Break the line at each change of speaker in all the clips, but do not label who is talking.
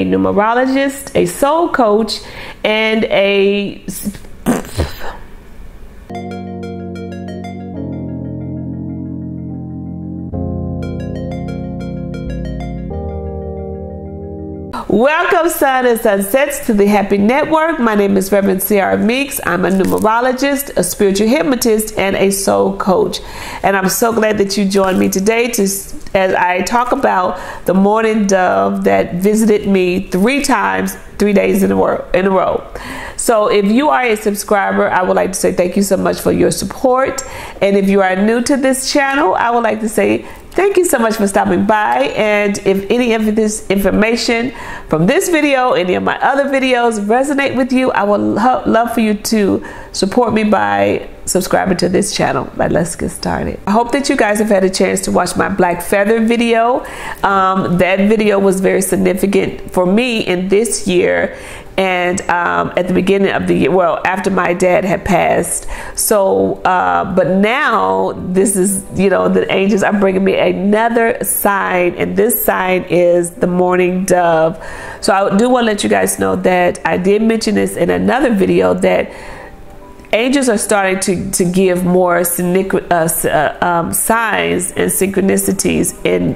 numerologist, a soul coach, and a welcome, sun and sunsets, to the Happy Network. My name is Reverend C.R. Meeks. I'm a numerologist, a spiritual hypnotist, and a soul coach. And I'm so glad that you joined me today as I talk about the Mourning Dove that visited me 3 times, 3 days in a row. So if you are a subscriber, I would like to say thank you so much for your support. And if you are new to this channel, I would like to say thank you so much for stopping by. And if any of this information from this video, any of my other videos resonate with you, I would love for you to support me by subscribing to this channel. Let's get started. I hope that you guys have had a chance to watch my black feather video. That video was very significant for me in this year. And at the beginning of the year, well, after my dad had passed. So, but now this is, the angels are bringing me another sign, and this sign is the Mourning Dove. So I do want to let you guys know that I did mention this in another video, that angels are starting to give more signs and synchronicities in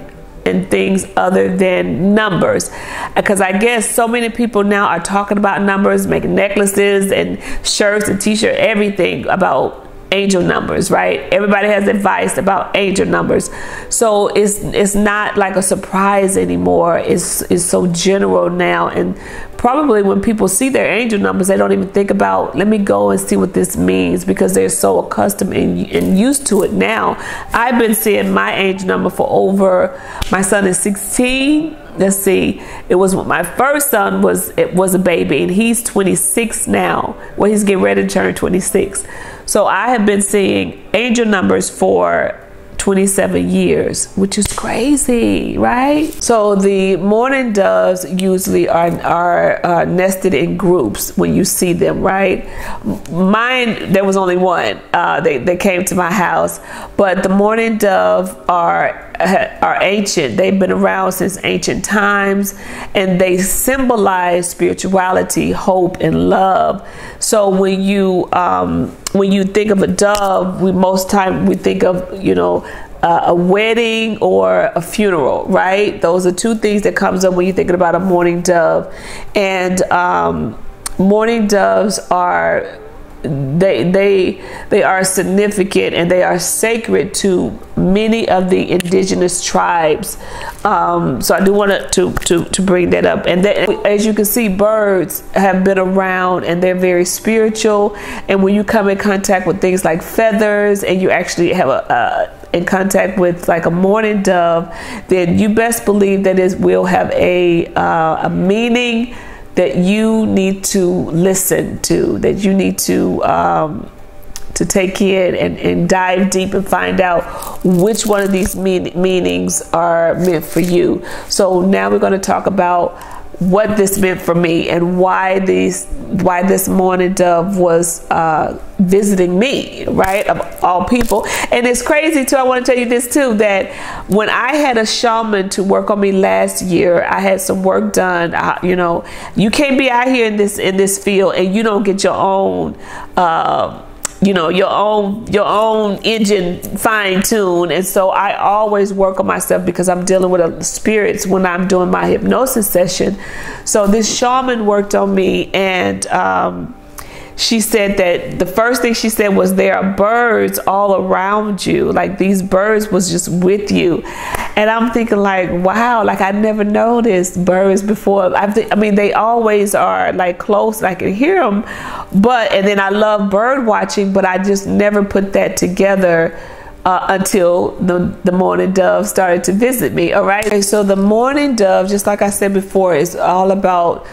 things other than numbers, because I guess so many people now are talking about numbers, making necklaces and shirts and t-shirts, everything about angel numbers, right? Everybody has advice about angel numbers, so it's not like a surprise anymore. It's so general now, and probably when people see their angel numbers, they don't even think about, let me go and see what this means, because they're so accustomed and used to it now. I've been seeing my angel number for over, my son is 16. Let's see, it was when my first son was a baby, and he's 26 now. Well, he's getting ready to turn 26. So I have been seeing angel numbers for 27 years, which is crazy, right? So the mourning doves usually are nested in groups when you see them, right? Mine, there was only one. They came to my house, but the mourning dove are ancient. They've been around since ancient times, and they symbolize spirituality, hope, and love. So when you think of a dove, most time we think of, a wedding or a funeral, right? Those are 2 things that comes up when you're thinking about a mourning dove. And mourning doves are, they are significant, and they are sacred to many of the indigenous tribes. So I do want to bring that up. And then, as you can see, birds have been around, and they're very spiritual. And when you come in contact with things like feathers, and you actually have in contact with like a mourning dove, then you best believe that it will have a meaning that you need to listen to, that you need to take in and dive deep and find out which one of these meanings are meant for you. So now we're going to talk about what this meant for me, and why this mourning dove was visiting me, right, of all people. And it's crazy too, I want to tell you this too, that when I had a shaman to work on me last year, I had some work done. You can't be out here in this field and you don't get your own your own engine fine-tuned. And so I always work on myself, because I'm dealing with spirits when I'm doing my hypnosis session. So this shaman worked on me, and she said that the first thing she said was, there are birds all around you, like these birds was just with you. And I'm thinking like, wow, like I never noticed birds before. I mean, they always are like close, I can hear them, and then I love bird watching, but I just never put that together until the mourning dove started to visit me. All right, so the mourning dove, just like I said before, is all about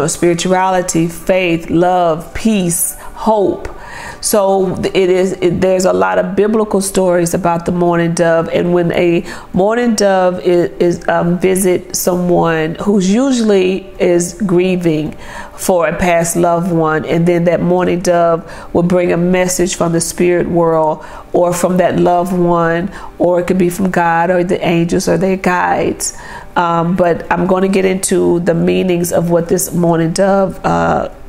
spirituality, faith, love, peace, hope. So there's a lot of biblical stories about the mourning dove, and when a mourning dove is visit someone who's usually is grieving for a past loved one, and then that mourning dove will bring a message from the spirit world or from that loved one, or it could be from God or the angels or their guides. But I'm going to get into the meanings of what this mourning dove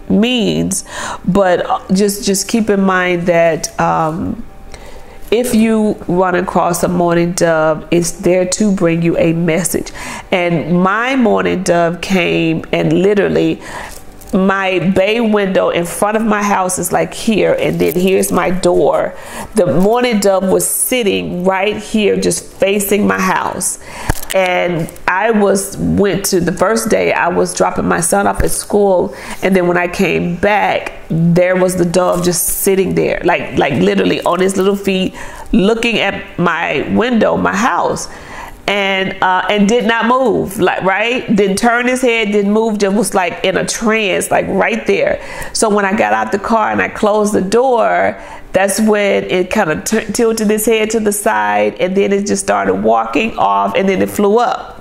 means. But just keep in mind that if you run across a mourning dove, it's there to bring you a message. And my mourning dove came, and literally my bay window in front of my house is like here, and then here's my door. The mourning dove was sitting right here, just facing my house. And I went to the first day, I was dropping my son off at school, and then when I came back, there was the dove just sitting there, like literally on his little feet, looking at my window, my house. And did not move, didn't turn his head, didn't move, just was like in a trance, like right there. So when I got out the car and I closed the door, that's when it kind of tilted its head to the side, and then it just started walking off, and then it flew up.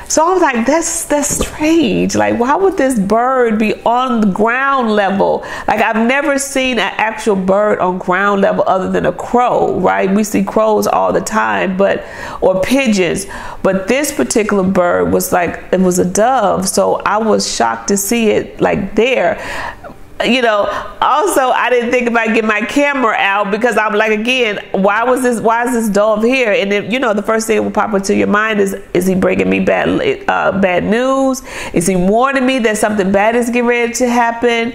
So I was like, that's strange. Like, why would this bird be on the ground level? Like, I've never seen an actual bird on ground level other than a crow, right? We see crows all the time, or pigeons. But this particular bird was like, it was a dove. So I was shocked to see it like there. Also, I didn't think about getting my camera out, because I'm like, again, why is this dove here? And then, the first thing that will pop into your mind is he bringing me bad news? Is he warning me that something bad is getting ready to happen?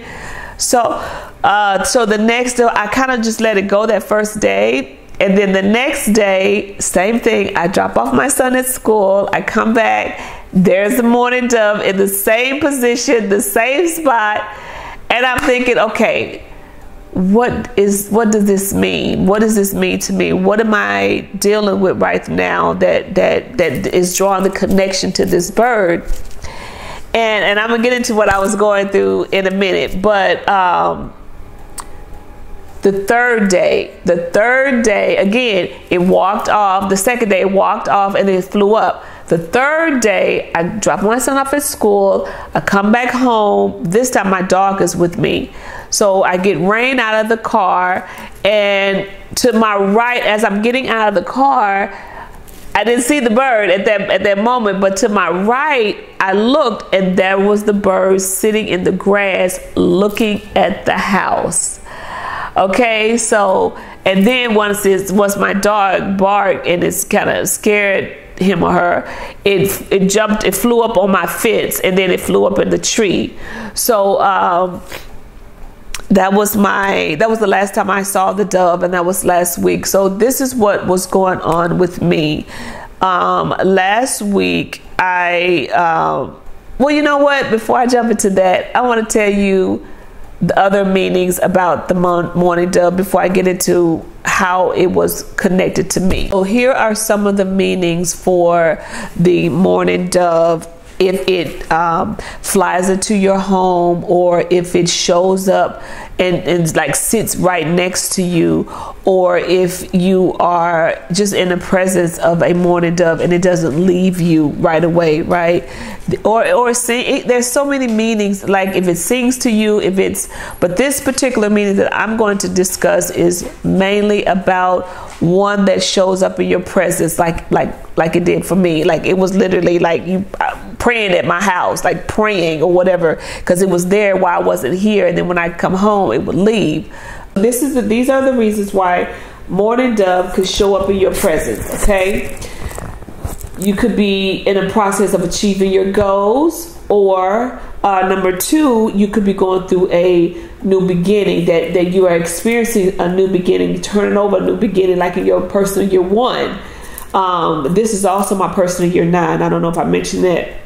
So the next day, I kind of just let it go that first day. And then the next day, same thing. I drop off my son at school. I come back. There's the mourning dove in the same position, the same spot. And I'm thinking, okay, what does this mean? What does this mean to me? What am I dealing with right now that is drawing the connection to this bird? And I'm gonna get into what I was going through in a minute. But the third day, again, it walked off. The second day, it walked off, and then it flew up. The third day, I dropped my son off at school. I come back home. This time my dog is with me. So I get Rain out of the car, and to my right, as I'm getting out of the car, I didn't see the bird at that moment, but to my right, I looked, and there was the bird sitting in the grass looking at the house. Okay, so, and then once my dog barked and it's kind of scared him or her, it jumped, it flew up on my fence, and then it flew up in the tree. So that was the last time I saw the dove, and that was last week. So this is what was going on with me. Last week well, you know what, before I jump into that, I want to tell you the other meanings about the mourning dove before I get into how it was connected to me. So here are some of the meanings for the mourning dove. If it flies into your home, or if it shows up and like sits right next to you, or if you are just in the presence of a mourning dove and it doesn't leave you right away, right? Or sing, there's so many meanings, like if it sings to you, but this particular meaning that I'm going to discuss is mainly about one that shows up in your presence, like it did for me. Like it was literally like you praying at my house, like praying or whatever, because it was there while I wasn't here, and then when I come home it would leave. These are the reasons why mourning dove could show up in your presence. Okay, you could be in a process of achieving your goals, or number two, you could be going through a new beginning, that you are experiencing a new beginning, turning over a new beginning, like in your personal year 1. This is also my personal year 9. I don't know if I mentioned that.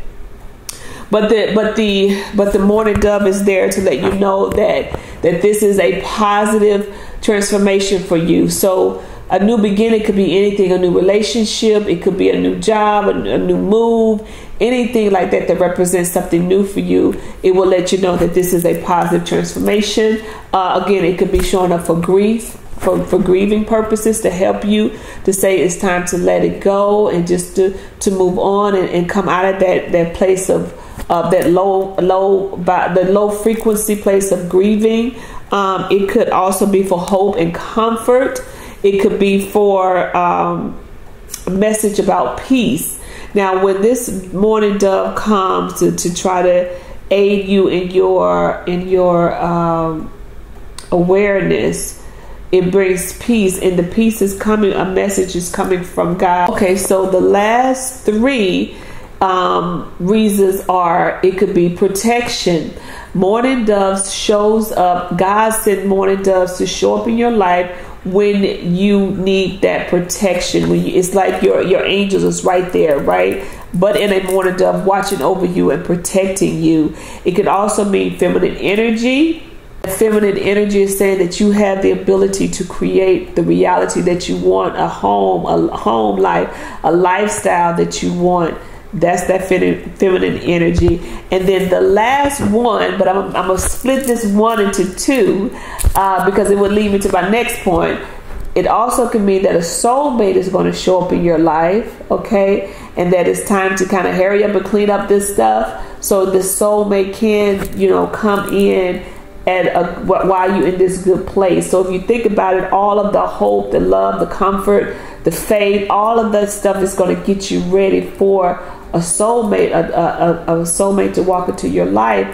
But the mourning dove is there to let you know that this is a positive transformation for you. So A new beginning could be anything, a new relationship, it could be a new job, a new move, anything like that that represents something new for you. It will let you know that this is a positive transformation. Again, it could be showing up for grief, for grieving purposes, to help you to say it's time to let it go and just to move on and come out of that place of that low frequency place of grieving. It could also be for hope and comfort. It could be for a message about peace. Now, when this mourning dove comes to try to aid you in your awareness, it brings peace, and the peace is coming. A message is coming from God. Okay, so the last three reasons are: it could be protection. Mourning doves shows up. God sent mourning doves to show up in your life when you need that protection. It's like your angels is right there, right? But in a mourning dove watching over you and protecting you. It could also mean feminine energy. Feminine energy is saying that you have the ability to create the reality that you want, a home life, a lifestyle that you want. That's that feminine energy. And then the last one, but I'm going to split this one into two because it would lead me to my next point. It also can mean that a soulmate is going to show up in your life, okay? And that it's time to kind of hurry up and clean up this stuff so the soulmate can, come in while you're in this good place. So if you think about it, all of the hope, the love, the comfort, the faith, all of that stuff is going to get you ready for a soulmate, a soulmate to walk into your life.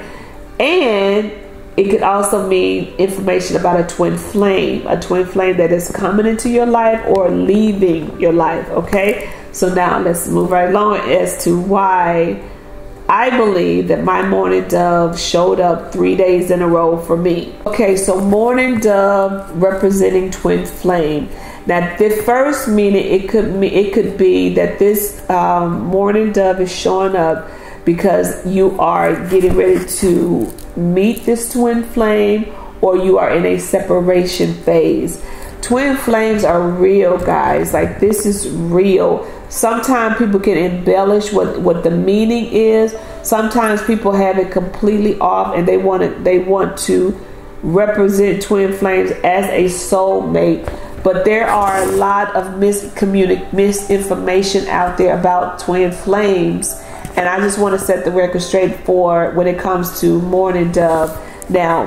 And it could also mean information about a twin flame that is coming into your life or leaving your life. Okay, so now let's move right along as to why I believe that my mourning dove showed up 3 days in a row for me. Okay, so mourning dove representing twin flame. Now, the first meaning, it could be that this mourning dove is showing up because you are getting ready to meet this twin flame, or you are in a separation phase. Twin flames are real, guys. Like, this is real. Sometimes people can embellish what the meaning is. Sometimes people have it completely off, and they want to represent twin flames as a soulmate. But there are a lot of misinformation out there about twin flames, and I just want to set the record straight for when it comes to mourning dove. Now,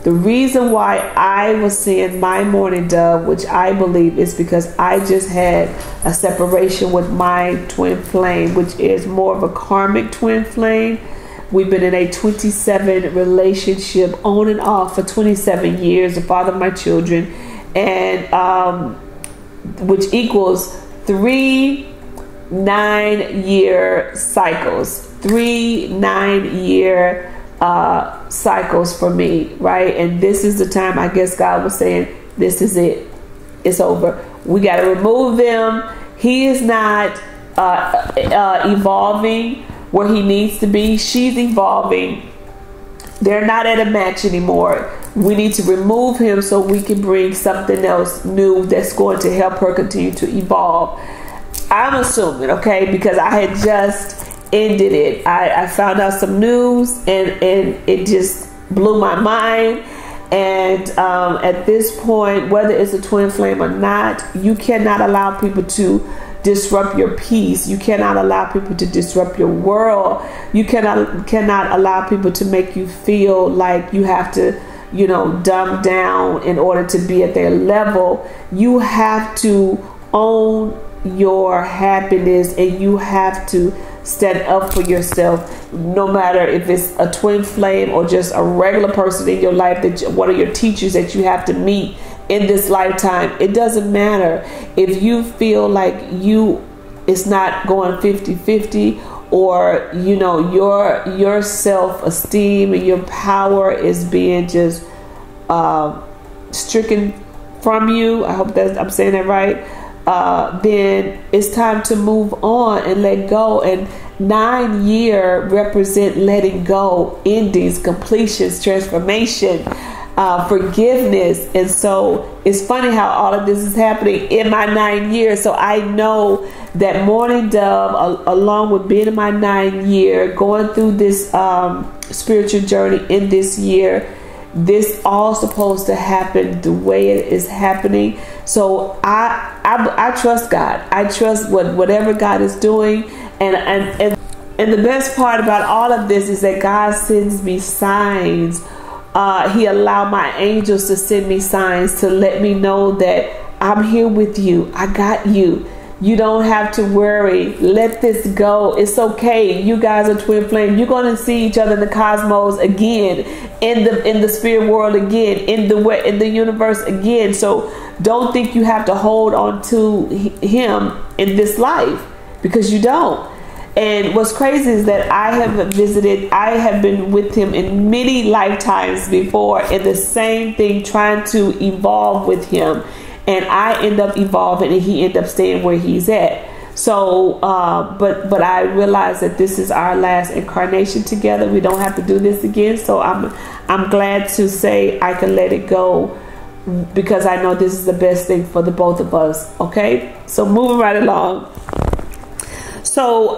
the reason why I was seeing my mourning dove, which I believe is because I just had a separation with my twin flame, which is more of a karmic twin flame. We've been in a 27 relationship on and off for 27 years, the father of my children, and which equals 3 9-year cycles, 3 9-year cycles for me, right? And this is the time, I guess God was saying, this is it, it's over, we got to remove them. He is not evolving where he needs to be. She's evolving. They're not at a match anymore. We need to remove him so we can bring something else new that's going to help her continue to evolve. I'm assuming, okay, because I had just ended it. I found out some news and it just blew my mind. And at this point, whether it's a twin flame or not, you cannot allow people to disrupt your peace. You cannot allow people to disrupt your world. You cannot allow people to make you feel like you have to, dumb down in order to be at their level. You have to own your happiness, and you have to stand up for yourself, no matter if it's a twin flame or just a regular person in your life, that one of your teachers that you have to meet in this lifetime. It doesn't matter if you feel like it's not going 50-50, or your self-esteem and your power is being just stricken from you. I hope that I'm saying that right. Then it's time to move on and let go. And 9 year represent letting go, endings, completions, transformation, forgiveness. And so it's funny how all of this is happening in my 9 years. So I know that Mourning Dove, along with being in my 9th year, going through this spiritual journey in this year, this all supposed to happen the way it is happening. So I trust God. I trust whatever God is doing, and the best part about all of this is that God sends me signs. He allowed my angels to send me signs to let me know that I'm here with you. I got you. You don't have to worry. Let this go. It's okay. You guys are twin flame. You're going to see each other in the cosmos again, in the spirit world again, in the universe again. So don't think you have to hold on to him in this life, because you don't. And what's crazy is that I have been with him in many lifetimes before, in the same thing, trying to evolve with him. And I end up evolving and he end up staying where he's at. So, but I realize that this is our last incarnation together. We don't have to do this again. So I'm glad to say I can let it go, because I know this is the best thing for the both of us. Okay. So moving right along. So,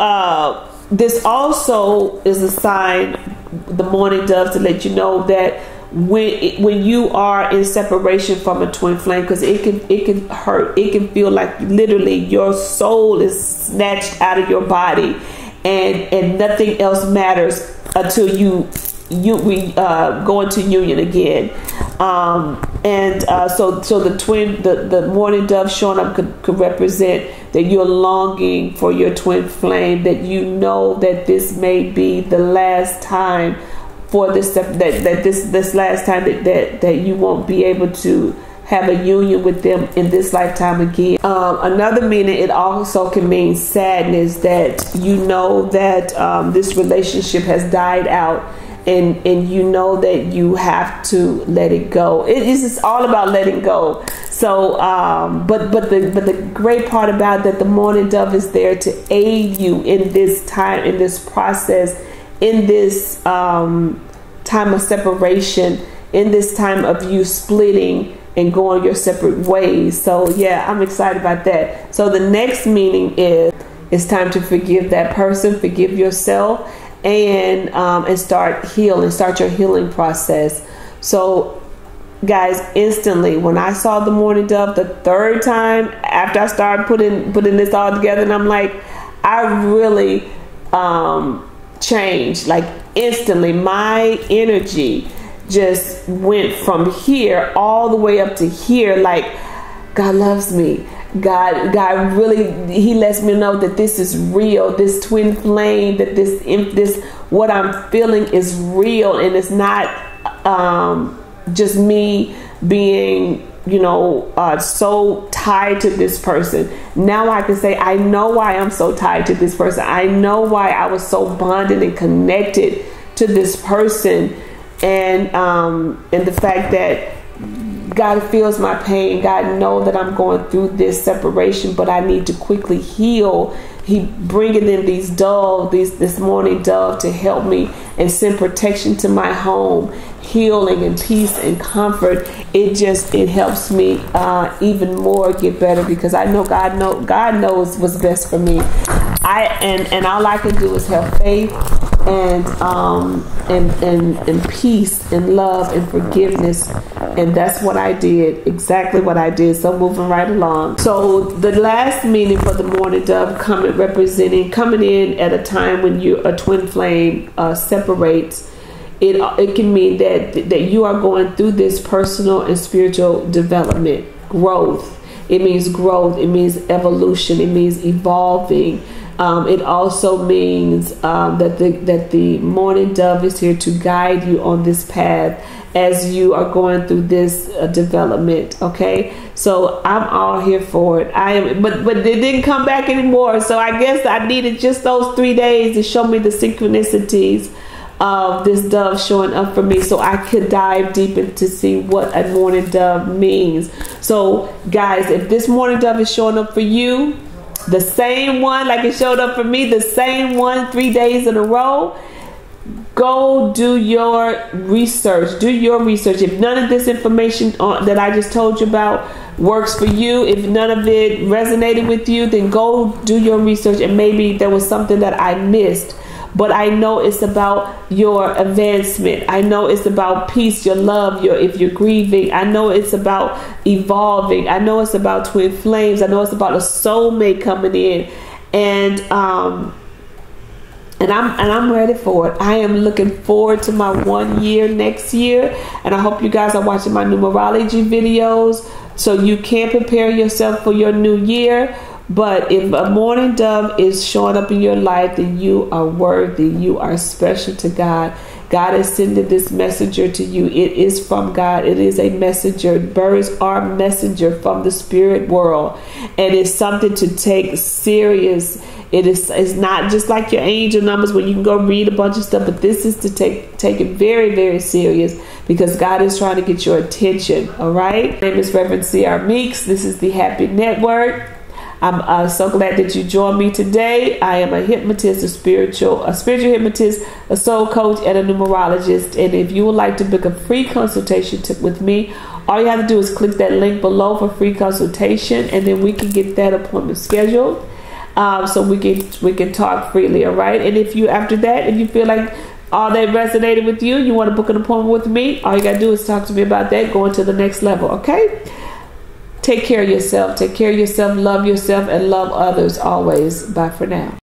this also is a sign, the Mourning Dove, to let you know that when you are in separation from a twin flame, because it can hurt, it can feel like literally your soul is snatched out of your body, and nothing else matters until we go into union again. So the Mourning Dove showing up could represent that you're longing for your twin flame, that you know that this may be the last time for this, this last time that you won't be able to have a union with them in this lifetime again. Another meaning, it also can mean sadness, that you know that this relationship has died out, and you know that you have to let it go. It is just all about letting go. So, but the great part about that, the Mourning Dove is there to aid you in this time, in this process, in this time of separation, in this time of you splitting and going your separate ways. So yeah, I'm excited about that. So the next meaning is it's time to forgive that person, forgive yourself, and start healing, start your healing process. So guys, instantly when I saw the Mourning Dove the third time, after I started putting this all together, and I'm like, I really changed. Like instantly, my energy just went from here all the way up to here. Like, God loves me. God really, he lets me know that this is real. This twin flame, that this what I'm feeling is real, and it's not just me being, so tied to this person. Now I can say, I know why I'm so tied to this person. I know why I was so bonded and connected to this person, and the fact that God feels my pain. God knows that I'm going through this separation, but I need to quickly heal. He bringing in these this Mourning Dove to help me and send protection to my home, healing and peace and comfort. It helps me even more get better, because I know God knows what's best for me. And all I can do is have faith and peace and love and forgiveness, and that's what I did, exactly what I did. So moving right along. So the last meaning for the Mourning Dove coming in at a time when a twin flame separates. It can mean that you are going through this personal and spiritual development, growth. It means growth. It means evolution. It means evolving. It also means that the Mourning Dove is here to guide you on this path as you are going through this development. Okay, so I'm all here for it. I am, but it didn't come back anymore. So I guess I needed just those 3 days to show me the synchronicities of this dove showing up for me, so I could dive deep into see what a Mourning Dove means. So guys, if this Mourning Dove is showing up for you, the same one like it showed up for me, the same one 3 days in a row, go do your research. Do your research. If none of this information that I just told you about works for you, if none of it resonated with you, then go do your research, and maybe there was something that I missed. But I know it's about your advancement. I know it's about peace, your love, if you're grieving. I know it's about evolving. I know it's about twin flames. I know it's about a soulmate coming in. And I'm ready for it. I am looking forward to my 1 year next year. And I hope you guys are watching my numerology videos so you can prepare yourself for your new year. But if a mourning dove is showing up in your life, then you are worthy. You are special to God. God is sending this messenger to you. It is from God. It is a messenger. Birds are messenger from the spirit world. And it's something to take serious. It's not just like your angel numbers where you can go read a bunch of stuff, but this is to take it very, very serious, because God is trying to get your attention. All right. My name is Reverend C.R. Meeks. This is the Happy Network. I'm so glad that you joined me today. I am a hypnotist, a spiritual hypnotist, a soul coach, and a numerologist. And if you would like to book a free consultation with me, all you have to do is click that link below for free consultation, and then we can get that appointment scheduled. So we can talk freely. All right. And if you feel like all that resonated with you, you want to book an appointment with me, all you gotta do is talk to me about that, going to the next level. Okay. Take care of yourself. Take care of yourself. Love yourself and love others always. Bye for now.